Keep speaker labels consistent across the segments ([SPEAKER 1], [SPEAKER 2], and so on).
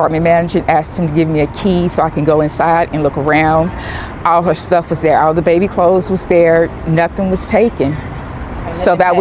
[SPEAKER 1] Apartment manager asked him to give me a key so I can go inside and look around. All her stuff was there. All the baby clothes was there. Nothing was taken. So that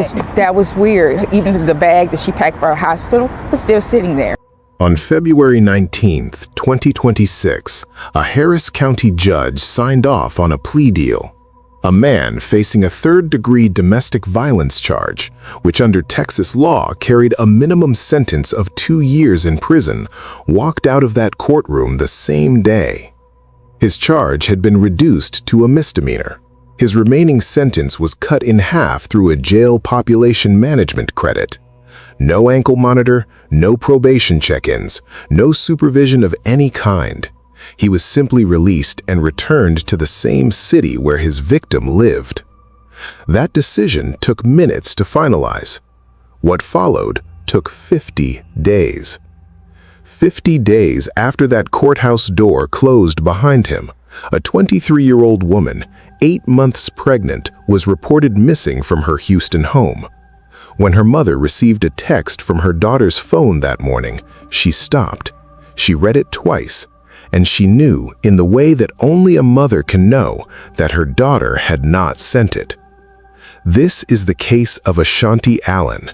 [SPEAKER 1] was weird. Even the bag that she packed for her hospital was still sitting there.
[SPEAKER 2] On February 19th, 2026, a Harris County judge signed off on a plea deal. A man facing a third-degree domestic violence charge, which under Texas law carried a minimum sentence of 2 years in prison, walked out of that courtroom the same day. His charge had been reduced to a misdemeanor. His remaining sentence was cut in half through a jail population management credit. No ankle monitor, no probation check-ins, no supervision of any kind. He was simply released and returned to the same city where his victim lived. That decision took minutes to finalize. What followed took 50 days. 50 days after that courthouse door closed behind him, a 23-year-old woman, 8 months pregnant, was reported missing from her Houston home. When her mother received a text from her daughter's phone that morning, she stopped. She read it twice, and she knew, in the way that only a mother can know, that her daughter had not sent it. This is the case of Ashanti Allen,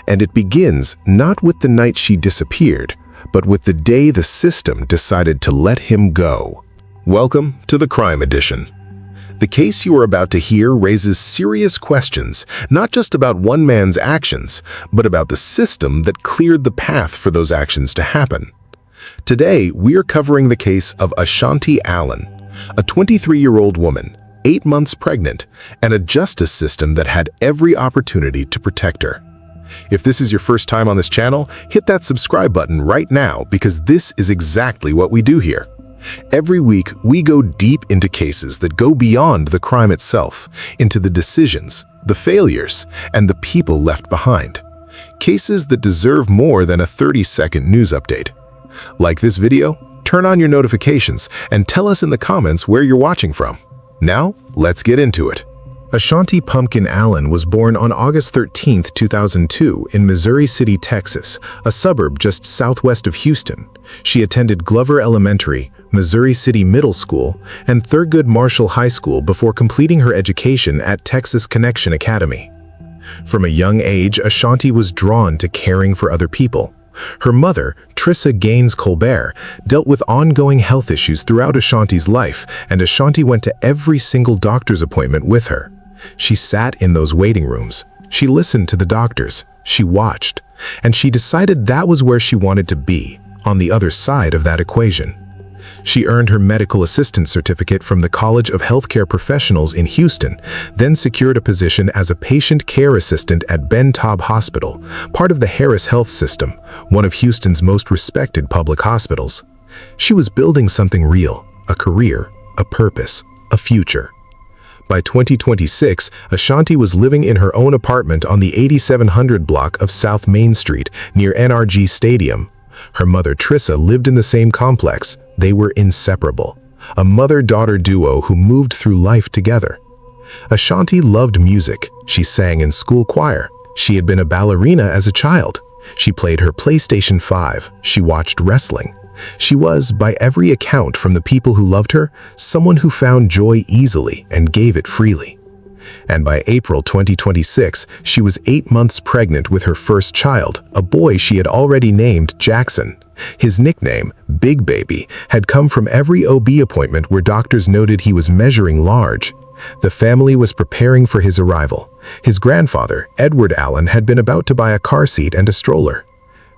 [SPEAKER 2] and it begins not with the night she disappeared, but with the day the system decided to let him go. Welcome to the Crime Edition. The case you are about to hear raises serious questions, not just about one man's actions, but about the system that cleared the path for those actions to happen. Today, we are covering the case of Ashanti Allen, a 23-year-old woman, 8 months pregnant, and a justice system that had every opportunity to protect her. If this is your first time on this channel, hit that subscribe button right now because this is exactly what we do here. Every week, we go deep into cases that go beyond the crime itself, into the decisions, the failures, and the people left behind. Cases that deserve more than a 30-second news update. Like this video, turn on your notifications, and tell us in the comments where you're watching from. Now, let's get into it. Ashanti Pumpkin Allen was born on August 13, 2002 in Missouri City, Texas, a suburb just southwest of Houston. She attended Glover Elementary, Missouri City Middle School, and Thurgood Marshall High School before completing her education at Texas Connection Academy. From a young age, Ashanti was drawn to caring for other people. Her mother, Trissa Gaines Colbert, dealt with ongoing health issues throughout Ashanti's life, and Ashanti went to every single doctor's appointment with her. She sat in those waiting rooms. She listened to the doctors. She watched. And she decided that was where she wanted to be, on the other side of that equation. She earned her medical assistant certificate from the College of Healthcare Professionals in Houston, then secured a position as a patient care assistant at Ben Taub Hospital, part of the Harris Health System, one of Houston's most respected public hospitals. She was building something real, a career, a purpose, a future. By 2026, Ashanti was living in her own apartment on the 8700 block of South Main Street near NRG Stadium. Her mother Trissa lived in the same complex. They were inseparable, a mother-daughter duo who moved through life together. Ashanti loved music. She sang in school choir. She had been a ballerina as a child. She played her PlayStation 5. She watched wrestling. She was, by every account from the people who loved her, someone who found joy easily and gave it freely. And by April 2026, she was 8 months pregnant with her first child, a boy she had already named Jackson. His nickname, Big Baby, had come from every OB appointment where doctors noted he was measuring large. The family was preparing for his arrival. His grandfather, Edward Allen, had been about to buy a car seat and a stroller.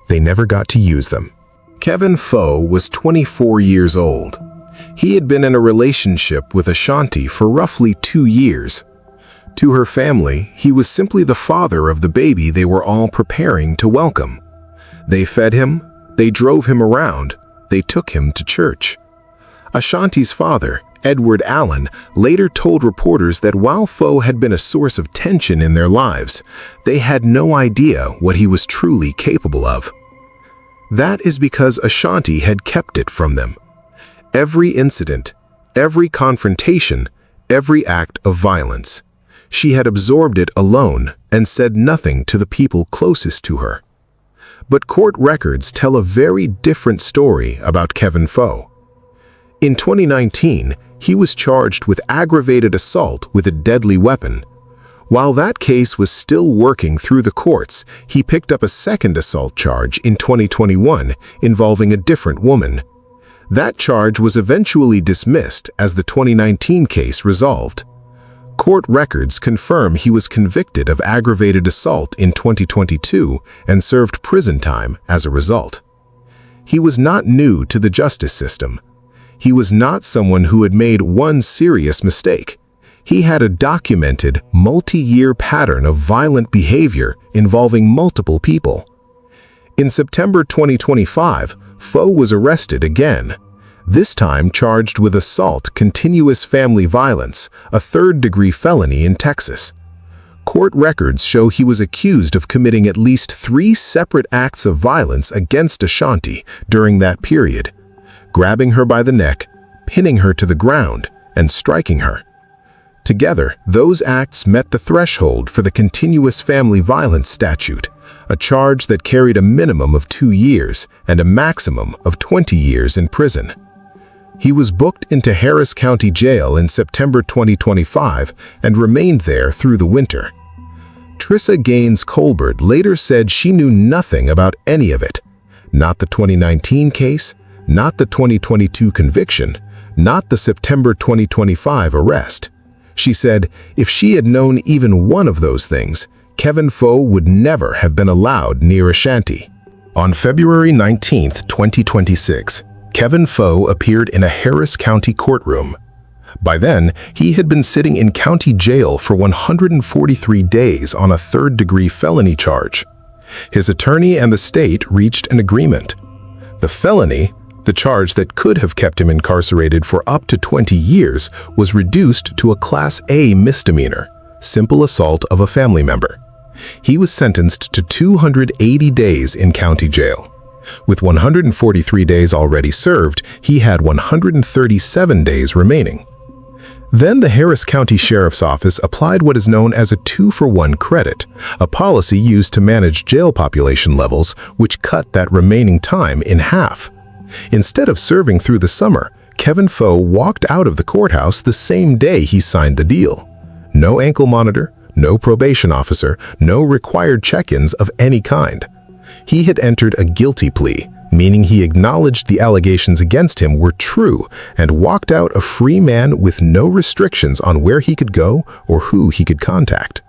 [SPEAKER 2] They never got to use them. Kevin Faux was 24 years old. He had been in a relationship with Ashanti for roughly 2 years. To her family, he was simply the father of the baby they were all preparing to welcome. They fed him, they drove him around, they took him to church. Ashanti's father, Edward Allen, later told reporters that while Faux had been a source of tension in their lives, they had no idea what he was truly capable of. That is because Ashanti had kept it from them. Every incident, every confrontation, every act of violence. She had absorbed it alone and said nothing to the people closest to her. But court records tell a very different story about Kevin Faux. In 2019, he was charged with aggravated assault with a deadly weapon. While that case was still working through the courts, he picked up a second assault charge in 2021 involving a different woman. That charge was eventually dismissed as the 2019 case resolved. Court records confirm he was convicted of aggravated assault in 2022 and served prison time as a result. He was not new to the justice system. He was not someone who had made one serious mistake. He had a documented, multi-year pattern of violent behavior involving multiple people. In September 2025, Faux was arrested again, this time charged with assault, continuous family violence, a third-degree felony in Texas. Court records show he was accused of committing at least 3 separate acts of violence against Ashanti during that period, grabbing her by the neck, pinning her to the ground, and striking her. Together, those acts met the threshold for the continuous family violence statute, a charge that carried a minimum of 2 years and a maximum of 20 years in prison. He was booked into Harris County Jail in September 2025 and remained there through the winter. Trissa Gaines Colbert later said she knew nothing about any of it. Not the 2019 case, not the 2022 conviction, not the September 2025 arrest. She said if she had known even one of those things, Kevin Faux would never have been allowed near Ashanti. On February 19, 2026, Kevin Faux appeared in a Harris County courtroom. By then, he had been sitting in county jail for 143 days on a third-degree felony charge. His attorney and the state reached an agreement. The felony, the charge that could have kept him incarcerated for up to 20 years, was reduced to a Class A misdemeanor, simple assault of a family member. He was sentenced to 280 days in county jail. With 143 days already served, he had 137 days remaining. Then the Harris County Sheriff's Office applied what is known as a 2-for-1 credit, a policy used to manage jail population levels, which cut that remaining time in half. Instead of serving through the summer, Kevin Faux walked out of the courthouse the same day he signed the deal. No ankle monitor, no probation officer, no required check-ins of any kind. He had entered a guilty plea, meaning he acknowledged the allegations against him were true and walked out a free man with no restrictions on where he could go or who he could contact.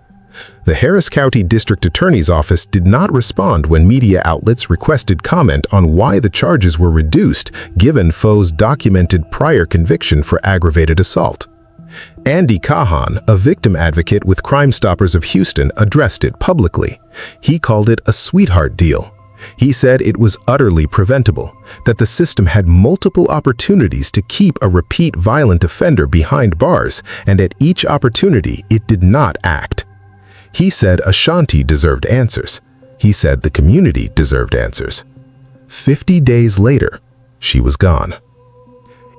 [SPEAKER 2] The Harris County District Attorney's Office did not respond when media outlets requested comment on why the charges were reduced given Faux's documented prior conviction for aggravated assault. Andy Cahan, a victim advocate with Crime Stoppers of Houston, addressed it publicly. He called it a sweetheart deal. He said it was utterly preventable, that the system had multiple opportunities to keep a repeat violent offender behind bars, and at each opportunity it did not act. He said Ashanti deserved answers. He said the community deserved answers. 50 days later, she was gone.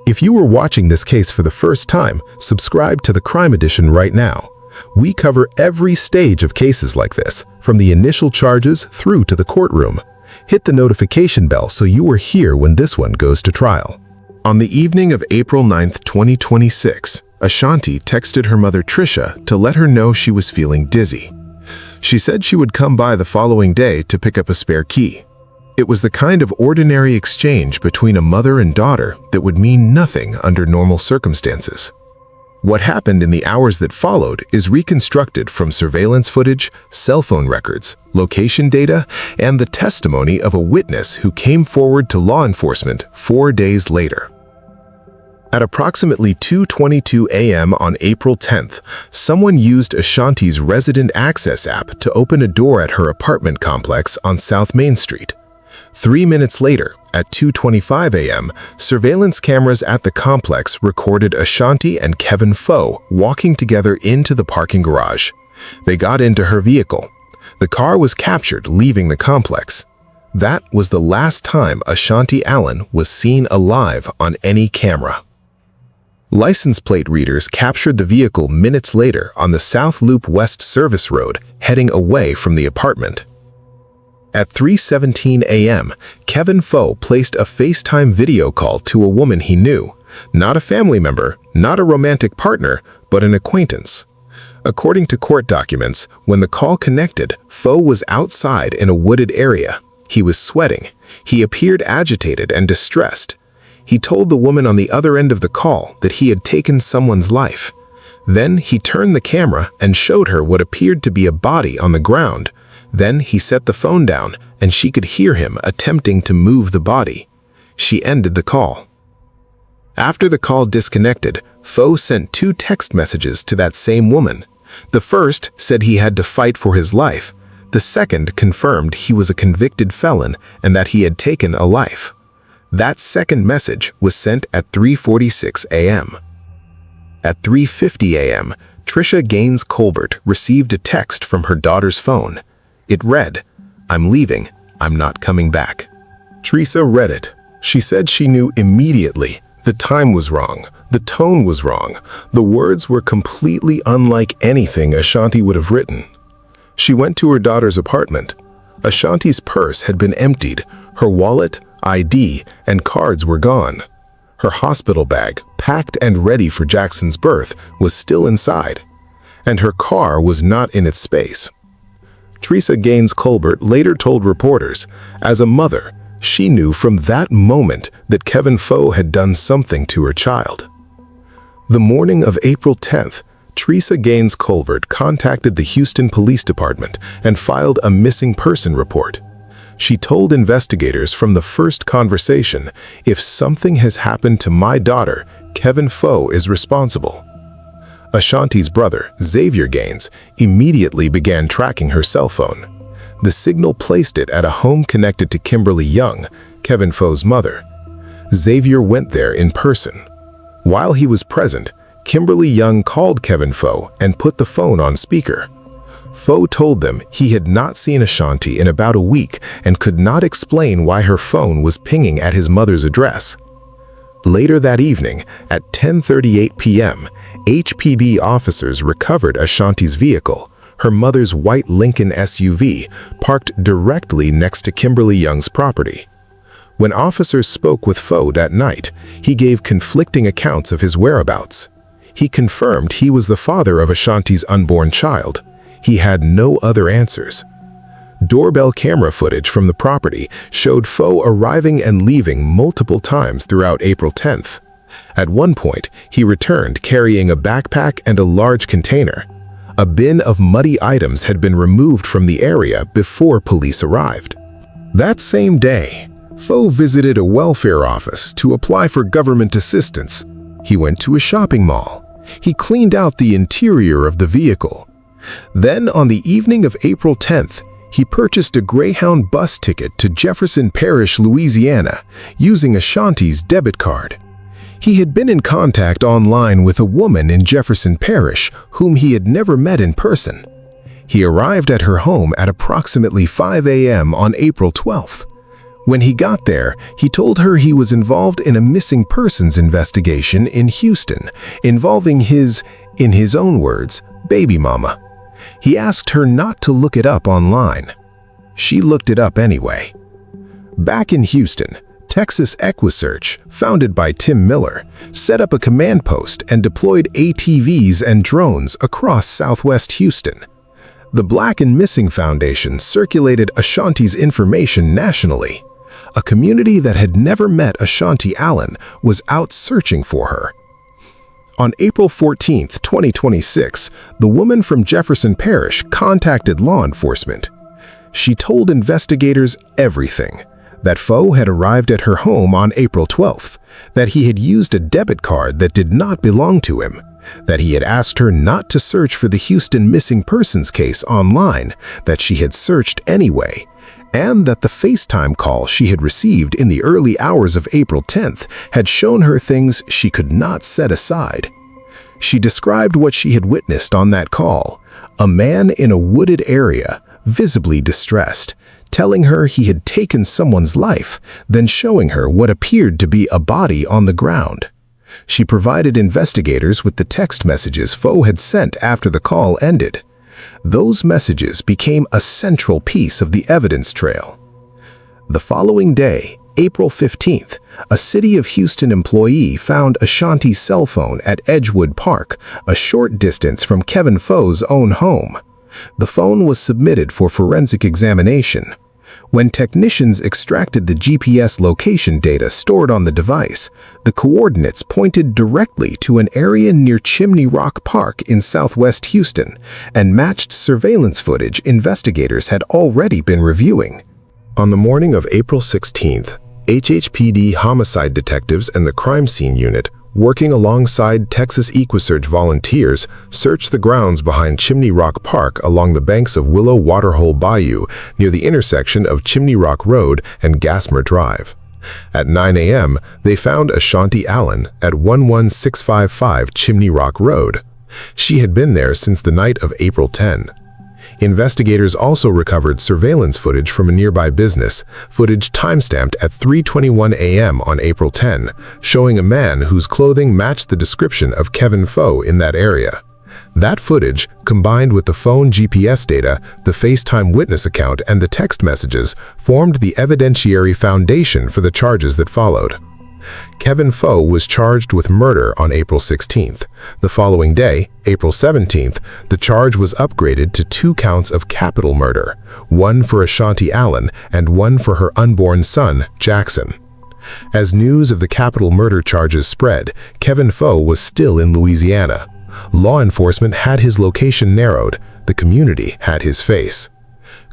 [SPEAKER 2] If you were watching this case for the first time, subscribe to the Crime Edition right now. We cover every stage of cases like this, from the initial charges through to the courtroom. Hit the notification bell so you are here when this one goes to trial. On the evening of April 9, 2026, Ashanti texted her mother Trisha to let her know she was feeling dizzy. She said she would come by the following day to pick up a spare key. It was the kind of ordinary exchange between a mother and daughter that would mean nothing under normal circumstances. What happened in the hours that followed is reconstructed from surveillance footage, cell phone records, location data, and the testimony of a witness who came forward to law enforcement 4 days later. At approximately 2:22 a.m. on April 10th, someone used Ashanti's Resident Access app to open a door at her apartment complex on South Main Street. 3 minutes later, at 2:25 a.m., surveillance cameras at the complex recorded Ashanti and Kevin Faux walking together into the parking garage. They got into her vehicle. The car was captured leaving the complex. That was the last time Ashanti Allen was seen alive on any camera. License plate readers captured the vehicle minutes later on the South Loop West Service Road, heading away from the apartment. At 3:17 a.m., Kevin Faux placed a FaceTime video call to a woman he knew, not a family member, not a romantic partner, but an acquaintance. According to court documents, when the call connected, Faux was outside in a wooded area. He was sweating. He appeared agitated and distressed. He told the woman on the other end of the call that he had taken someone's life. Then he turned the camera and showed her what appeared to be a body on the ground. Then he set the phone down and she could hear him attempting to move the body. She ended the call. After the call disconnected, Faux sent 2 text messages to that same woman. The first said he had to fight for his life. The second confirmed he was a convicted felon and that he had taken a life. That second message was sent at 3:46 a.m. At 3:50 a.m., Trisha Gaines Colbert received a text from her daughter's phone. It read, "I'm leaving. I'm not coming back." Teresa read it. She said she knew immediately the time was wrong, the tone was wrong, the words were completely unlike anything Ashanti would have written. She went to her daughter's apartment. Ashanti's purse had been emptied, her wallet, ID, and cards were gone. Her hospital bag, packed and ready for Jackson's birth, was still inside, and her car was not in its space. Teresa Gaines Colbert later told reporters, as a mother, she knew from that moment that Kevin Faux had done something to her child. The morning of April 10th, Teresa Gaines Colbert contacted the Houston Police Department and filed a missing person report. She told investigators from the first conversation, "If something has happened to my daughter, Kevin Faux is responsible." Ashanti's brother, Xavier Gaines, immediately began tracking her cell phone. The signal placed it at a home connected to Kimberly Young, Kevin Faux's mother. Xavier went there in person. While he was present, Kimberly Young called Kevin Faux and put the phone on speaker. Faux told them he had not seen Ashanti in about a week and could not explain why her phone was pinging at his mother's address. Later that evening, at 10:38 p.m., HPD officers recovered Ashanti's vehicle, her mother's white Lincoln SUV, parked directly next to Kimberly Young's property. When officers spoke with Faux that night, he gave conflicting accounts of his whereabouts. He confirmed he was the father of Ashanti's unborn child. He had no other answers. Doorbell camera footage from the property showed Faux arriving and leaving multiple times throughout April 10th. At one point, he returned carrying a backpack and a large container. A bin of muddy items had been removed from the area before police arrived. That same day, Faux visited a welfare office to apply for government assistance. He went to a shopping mall. He cleaned out the interior of the vehicle. Then, on the evening of April 10th, he purchased a Greyhound bus ticket to Jefferson Parish, Louisiana, using Ashanti's debit card. He had been in contact online with a woman in Jefferson Parish whom he had never met in person. He arrived at her home at approximately 5 a.m. on April 12th. When he got there, he told her he was involved in a missing persons investigation in Houston, involving his, in his own words, baby mama. He asked her not to look it up online. She looked it up anyway. Back in Houston, Texas EquiSearch, founded by Tim Miller, set up a command post and deployed ATVs and drones across southwest Houston. The Black and Missing Foundation circulated Ashanti's information nationally. A community that had never met Ashanti Allen was out searching for her. On April 14, 2026, the woman from Jefferson Parish contacted law enforcement. She told investigators everything: that Faux had arrived at her home on April 12th, that he had used a debit card that did not belong to him, that he had asked her not to search for the Houston missing persons case online, that she had searched anyway, and that the FaceTime call she had received in the early hours of April 10th had shown her things she could not set aside. She described what she had witnessed on that call: a man in a wooded area, visibly distressed, telling her he had taken someone's life, then showing her what appeared to be a body on the ground. She provided investigators with the text messages Faux had sent after the call ended. Those messages became a central piece of the evidence trail. The following day, April 15th, a City of Houston employee found Ashanti's cell phone at Edgewood Park, a short distance from Kevin Faux' own home. The phone was submitted for forensic examination. When technicians extracted the GPS location data stored on the device, the coordinates pointed directly to an area near Chimney Rock Park in southwest Houston and matched surveillance footage investigators had already been reviewing. On the morning of April 16th, HHPD homicide detectives and the crime scene unit, working alongside Texas EquiSearch volunteers, searched the grounds behind Chimney Rock Park along the banks of Willow Waterhole Bayou near the intersection of Chimney Rock Road and Gasmer Drive. At 9 a.m., they found Ashanti Allen at 11655 Chimney Rock Road. She had been there since the night of April 10. Investigators also recovered surveillance footage from a nearby business, footage timestamped at 3:21 a.m. on April 10, showing a man whose clothing matched the description of Kevin Faux in that area. That footage, combined with the phone GPS data, the FaceTime witness account, and the text messages, formed the evidentiary foundation for the charges that followed. Kevin Faux was charged with murder on April 16th. The following day, April 17th, the charge was upgraded to 2 counts of capital murder, one for Ashanti Allen and one for her unborn son, Jackson. As news of the capital murder charges spread, Kevin Faux was still in Louisiana. Law enforcement had his location narrowed. The community had his face.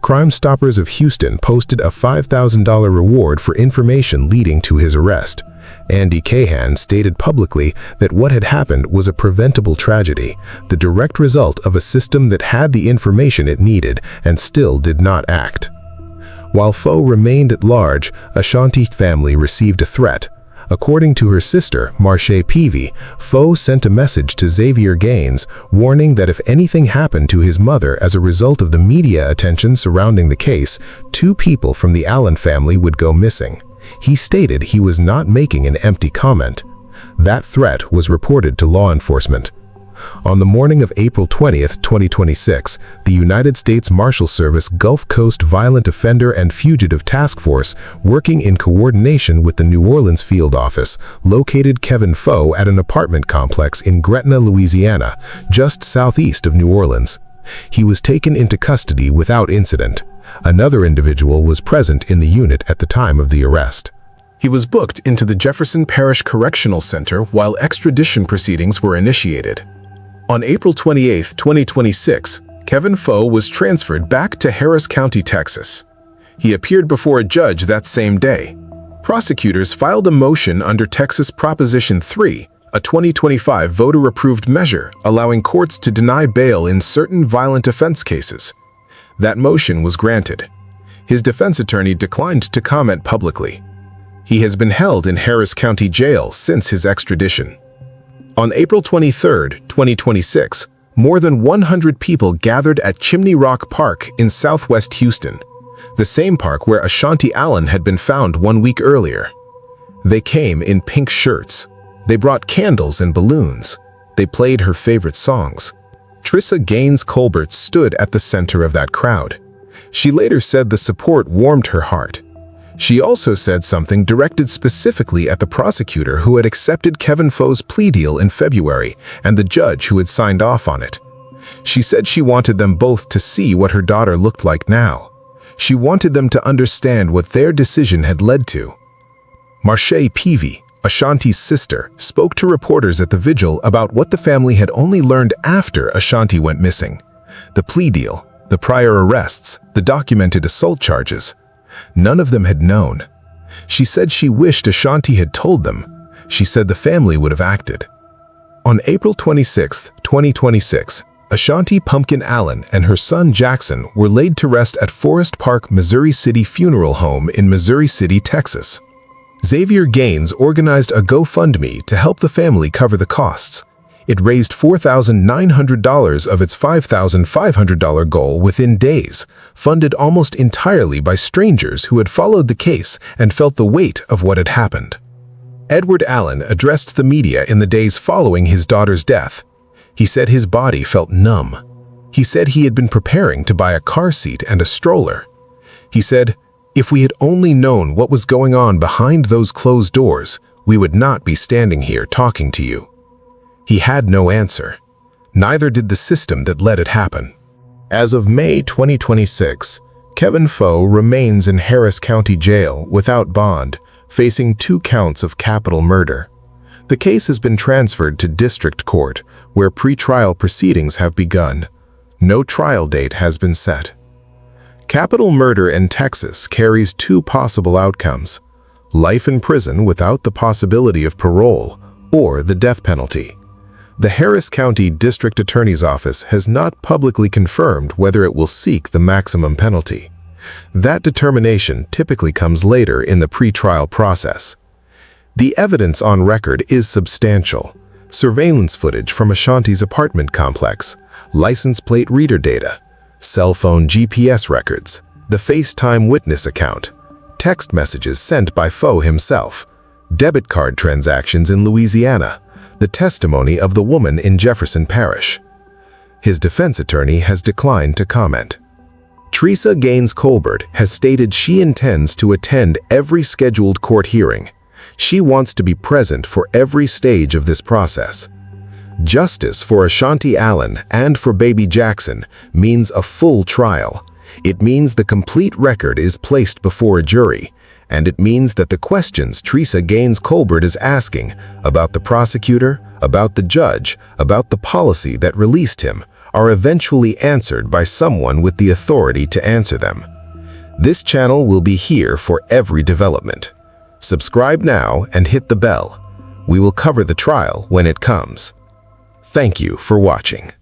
[SPEAKER 2] Crime Stoppers of Houston posted a $5,000 reward for information leading to his arrest. Andy Cahan stated publicly that what had happened was a preventable tragedy, the direct result of a system that had the information it needed and still did not act. While Faux remained at large, Ashanti's family received a threat. According to her sister, Marche Peavy, Faux sent a message to Xavier Gaines, warning that if anything happened to his mother as a result of the media attention surrounding the case, 2 people from the Allen family would go missing. He stated he was not making an empty comment. That threat was reported to law enforcement. On the morning of April 20th, 2026, the United States Marshals Service Gulf Coast Violent Offender and Fugitive Task Force, working in coordination with the New Orleans Field Office, located Kevin Faux at an apartment complex in Gretna, Louisiana, just southeast of New Orleans. He was taken into custody without incident. Another individual was present in the unit at the time of the arrest. He was booked into the Jefferson Parish Correctional Center while extradition proceedings were initiated. On April 28, 2026, Kevin Faux was transferred back to Harris County, Texas. He appeared before a judge that same day. Prosecutors filed a motion under Texas Proposition 3, a 2025 voter-approved measure allowing courts to deny bail in certain violent offense cases. That motion was granted. His defense attorney declined to comment publicly. He has been held in Harris County Jail since his extradition. On April 23, 2026, more than 100 people gathered at Chimney Rock Park in southwest Houston, the same park where Ashanti Allen had been found 1 week earlier. They came in pink shirts. They brought candles and balloons. They played her favorite songs. Trissa Gaines Colbert stood at the center of that crowd. She later said the support warmed her heart. She also said something directed specifically at the prosecutor who had accepted Kevin Faux' plea deal in February and the judge who had signed off on it. She said she wanted them both to see what her daughter looked like now. She wanted them to understand what their decision had led to. Marche Peavy, Ashanti's sister, spoke to reporters at the vigil about what the family had only learned after Ashanti went missing. The plea deal, the prior arrests, the documented assault charges. None of them had known. She said she wished Ashanti had told them. She said the family would have acted. On April 26, 2026, Ashanti Pumpkin Allen and her son Jackson were laid to rest at Forest Park, Missouri City Funeral Home in Missouri City, Texas. Xavier Gaines organized a GoFundMe to help the family cover the costs. It raised $4,900 of its $5,500 goal within days, funded almost entirely by strangers who had followed the case and felt the weight of what had happened. Edward Allen addressed the media in the days following his daughter's death. He said his body felt numb. He said he had been preparing to buy a car seat and a stroller. He said, "If we had only known what was going on behind those closed doors, we would not be standing here talking to you." He had no answer. Neither did the system that let it happen. As of May 2026, Kevin Faux remains in Harris County Jail without bond, facing 2 counts of capital murder. The case has been transferred to district court, where pretrial proceedings have begun. No trial date has been set. Capital murder in Texas carries 2 possible outcomes: life in prison without the possibility of parole, or the death penalty. The Harris County District Attorney's Office has not publicly confirmed whether it will seek the maximum penalty. That determination typically comes later in the pretrial process. The evidence on record is substantial: surveillance footage from Ashanti's apartment complex, license plate reader data, cell phone GPS records, the FaceTime witness account, text messages sent by Faux himself, debit card transactions in Louisiana, the testimony of the woman in Jefferson Parish. His defense attorney has declined to comment. Teresa Gaines Colbert has stated she intends to attend every scheduled court hearing. She wants to be present for every stage of this process. Justice for Ashanti Allen and for baby Jackson means a full trial. It means the complete record is placed before a jury, and it means that the questions Teresa Gaines Colbert is asking about the prosecutor, about the judge, about the policy that released him, are eventually answered by someone with the authority to answer them. This channel will be here for every development. Subscribe now and hit the bell. We will cover the trial when it comes. Thank you for watching.